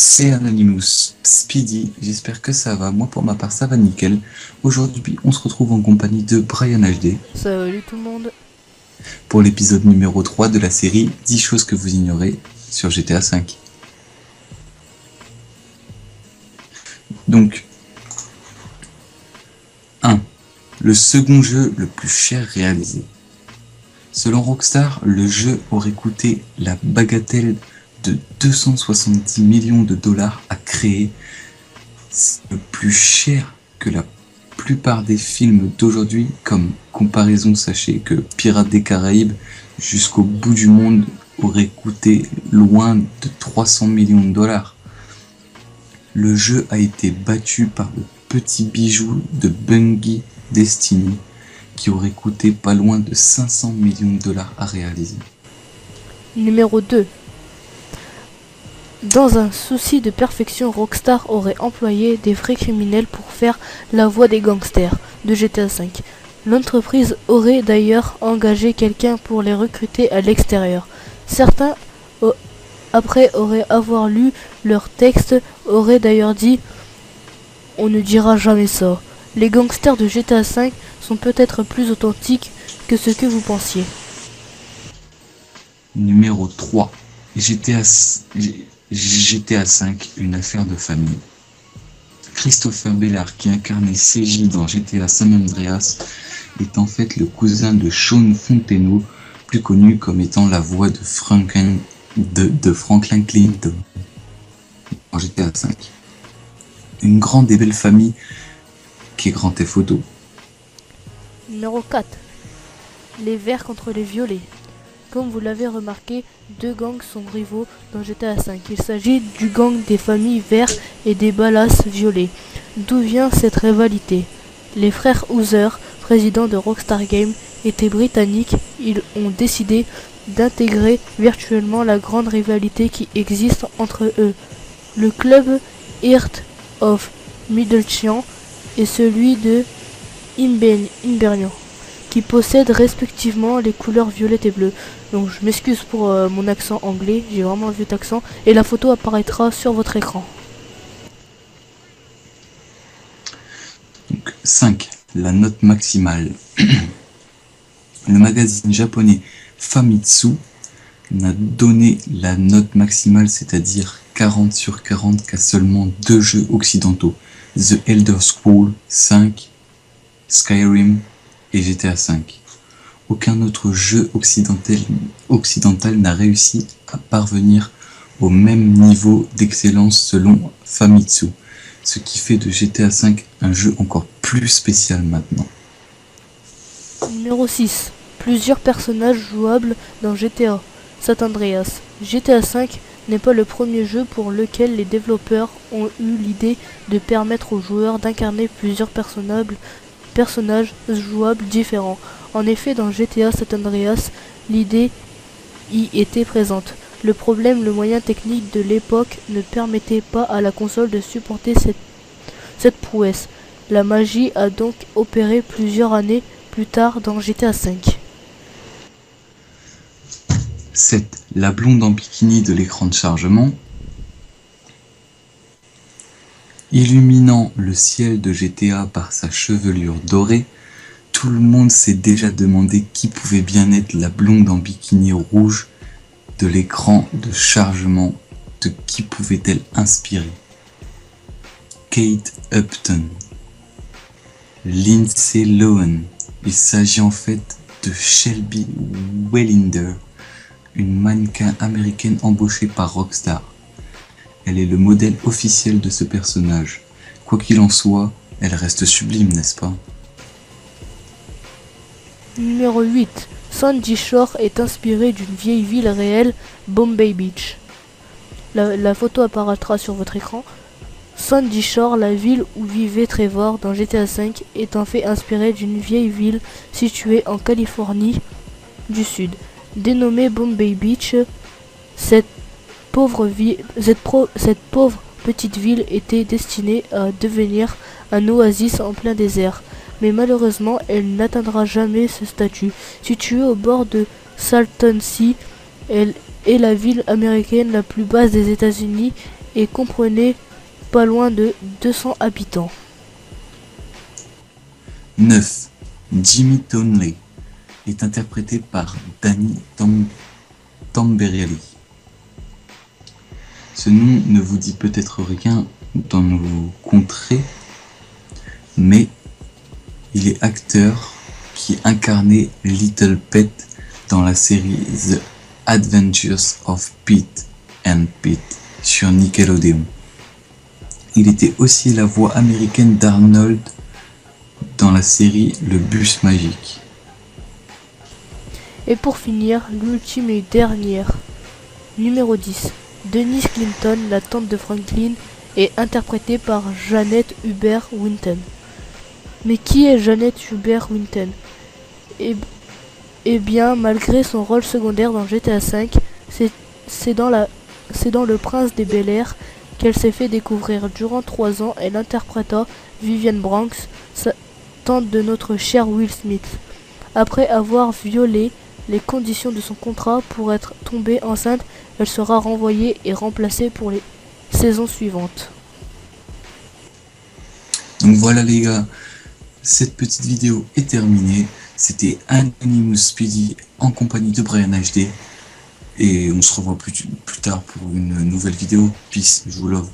C'est Anonymous, Speedy, j'espère que ça va. Moi pour ma part ça va nickel. Aujourd'hui on se retrouve en compagnie de Brian HD Salut tout le monde. pour l'épisode numéro 3 de la série 10 choses que vous ignorez sur GTA V. Donc 1. Le second jeu le plus cher réalisé. Selon Rockstar, le jeu aurait coûté la bagatelle de 270 millions de dollars à créer. C'est le plus cher que la plupart des films d'aujourd'hui. Comme comparaison, sachez que Pirates des Caraïbes jusqu'au bout du monde aurait coûté loin de 300 millions de dollars. Le jeu a été battu par le petit bijou de Bungie Destiny qui aurait coûté pas loin de 500 millions de dollars à réaliser. Numéro 2. Dans un souci de perfection, Rockstar aurait employé des vrais criminels pour faire la voix des gangsters de GTA V. L'entreprise aurait d'ailleurs engagé quelqu'un pour les recruter à l'extérieur. Certains, après avoir lu leur texte, auraient d'ailleurs dit « On ne dira jamais ça. Les gangsters de GTA V sont peut-être plus authentiques que ce que vous pensiez. » Numéro 3. GTA V, une affaire de famille. Christopher Bellard, qui incarnait CJ dans GTA San Andreas, est en fait le cousin de Sean Fonteno, plus connu comme étant la voix de Franklin Clinton en GTA V. Une grande et belle famille qui est Grand Theft Auto. Numéro 4. Les verts contre les violets. Comme vous l'avez remarqué, deux gangs sont rivaux dans GTA V. Il s'agit du gang des familles verts et des Ballas violets. D'où vient cette rivalité? Les frères Hauser, présidents de Rockstar Games, étaient britanniques. Ils ont décidé d'intégrer virtuellement la grande rivalité qui existe entre eux. Le club Heart of Midlothian et celui de Hibernian, qui possèdent respectivement les couleurs violette et bleue. Donc je m'excuse pour mon accent anglais, j'ai vraiment un vieux accent, et la photo apparaîtra sur votre écran. Donc 5. La note maximale. Le magazine japonais Famitsu n'a donné la note maximale, c'est-à-dire 40 sur 40, qu'à seulement deux jeux occidentaux, The Elder Scrolls 5, Skyrim et GTA V. Aucun autre jeu occidental n'a réussi à parvenir au même niveau d'excellence selon Famitsu, ce qui fait de GTA V un jeu encore plus spécial maintenant. Numéro 6. Plusieurs personnages jouables dans GTA San Andreas. GTA V n'est pas le premier jeu pour lequel les développeurs ont eu l'idée de permettre aux joueurs d'incarner plusieurs personnages jouables différents. En effet, dans GTA San Andreas, l'idée y était présente. Le problème, le moyen technique de l'époque ne permettait pas à la console de supporter cette prouesse. La magie a donc opéré plusieurs années plus tard dans GTA V. 7. La blonde en bikini de l'écran de chargement. Illuminant le ciel de GTA par sa chevelure dorée, tout le monde s'est déjà demandé qui pouvait bien être la blonde en bikini rouge de l'écran de chargement. De qui pouvait-elle inspirer? Kate Upton, Lindsay Lohan. Il s'agit en fait de Shelby Wellinder, une mannequin américaine embauchée par Rockstar. Elle est le modèle officiel de ce personnage. Quoi qu'il en soit, elle reste sublime, n'est-ce pas? Numéro 8. Sandy Shore est inspiré d'une vieille ville réelle, Bombay Beach. La photo apparaîtra sur votre écran. Sandy Shore, la ville où vivait Trevor dans GTA V, est en fait inspirée d'une vieille ville située en Californie du Sud. Dénommée Bombay Beach, cette pauvre petite ville était destinée à devenir un oasis en plein désert. Mais malheureusement, elle n'atteindra jamais ce statut. Située au bord de Salton Sea, elle est la ville américaine la plus basse des États-Unis et comprenait pas loin de 200 habitants. 9. Jimmy Townley est interprété par Danny Tamberiali. Ce nom ne vous dit peut-être rien dans nos contrées, mais il est acteur qui incarnait Little Pet dans la série The Adventures of Pete and Pete sur Nickelodeon. Il était aussi la voix américaine d'Arnold dans la série Le Bus Magique. Et pour finir, l'ultime et dernière, numéro 10. Denise Clinton, la tante de Franklin, est interprétée par Jeanette Hubert Winton. Mais qui est Jeanette Hubert Winton? Eh bien, malgré son rôle secondaire dans GTA V, c'est dans Le Prince des Bel-Air qu'elle s'est fait découvrir. Durant 3 ans, elle interpréta Vivian Banks, tante de notre cher Will Smith. Après avoir violé les conditions de son contrat pour être tombée enceinte, elle sera renvoyée et remplacée pour les saisons suivantes. Donc voilà les gars, cette petite vidéo est terminée. C'était Anonymous Speedy en compagnie de Brian HD. Et on se revoit plus tard pour une nouvelle vidéo. Peace, je vous love.